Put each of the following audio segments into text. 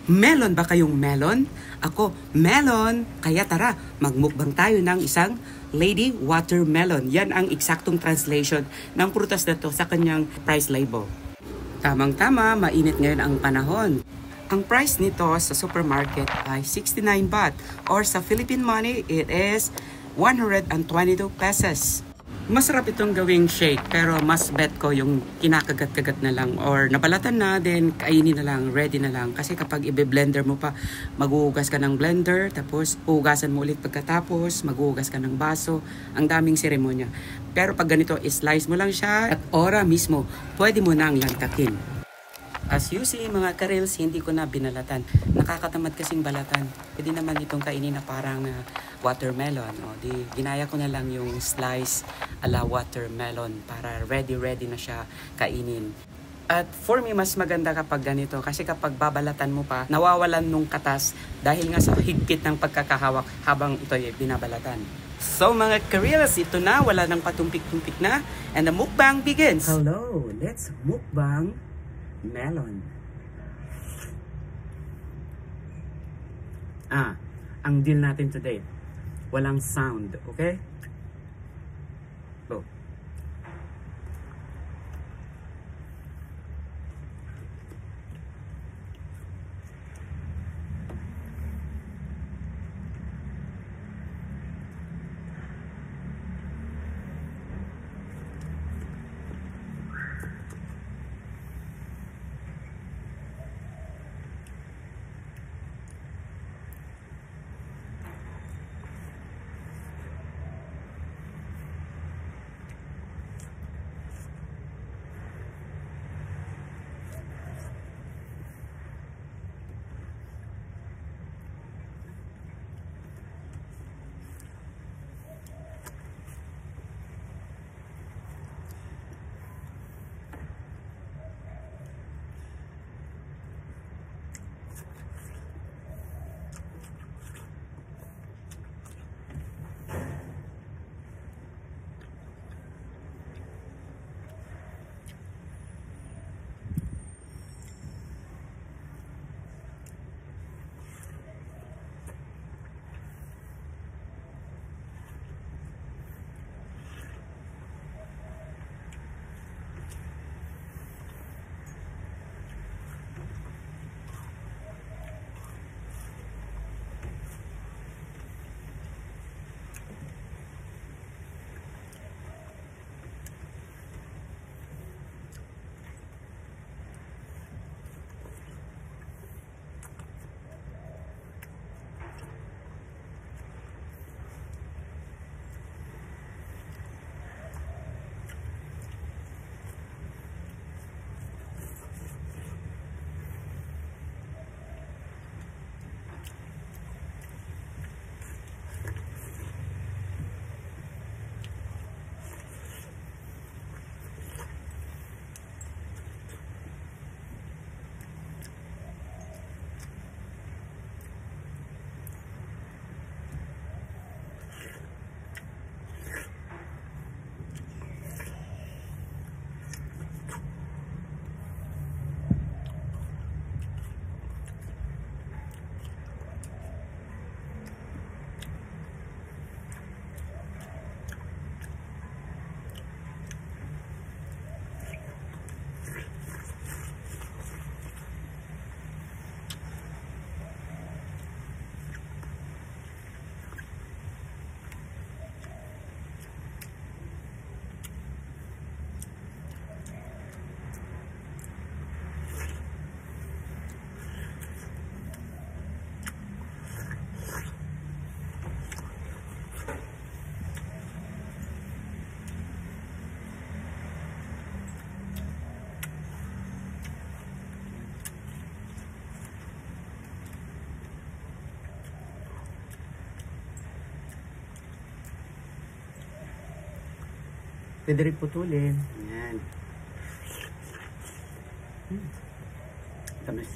Melon ba kayong melon? Ako, melon! Kaya tara, magmukbang tayo ng isang lady watermelon. Yan ang eksaktong translation ng prutas na to sa kanyang price label. Tamang-tama, mainit ngayon ang panahon. Ang price nito sa supermarket ay 69 baht or sa Philippine money, it is 122 pesos. Masarap itong gawing shake pero mas bet ko yung kinakagat-kagat na lang or nabalatan na then kainin na lang, ready na lang. Kasi kapag i-blender mo pa, maghuhugas ka ng blender tapos hugasan mo ulit pagkatapos, maghuhugas ka ng baso, ang daming seremonya. Pero pag ganito, slice mo lang siya at ora mismo, pwede mo nang lantakin. As you see mga karels, hindi ko na binalatan. Nakakatamad kasing balatan. Pwede naman itong kainin na parang watermelon. O, ginaya ko na lang yung slice ala watermelon para ready na siya kainin. At for me, mas maganda kapag ganito kasi kapag babalatan mo pa, nawawalan nung katas dahil nga sa higpit ng pagkakahawak habang ito ay binabalatan. So mga karels, ito na, wala nang patumpik-tumpik na, and the mukbang begins. Hello, let's mukbang melon. Ang deal natin today, walang sound, okay? Go. Pwede rin putulin. Ayan. Tamis.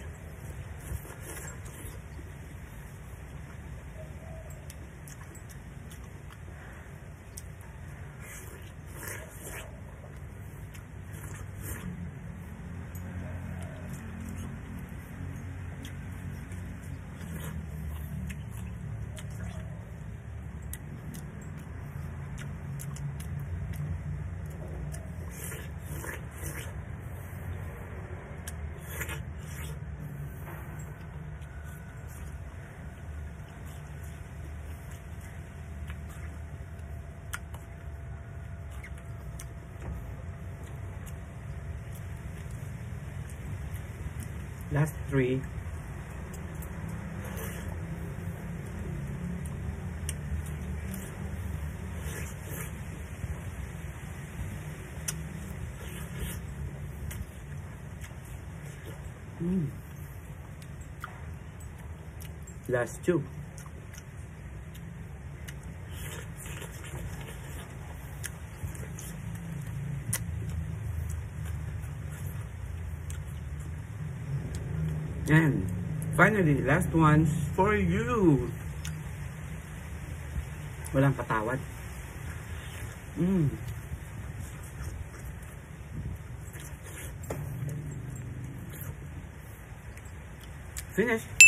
Last three. Last two. And finally, last ones for you. Walang patawad. Finish.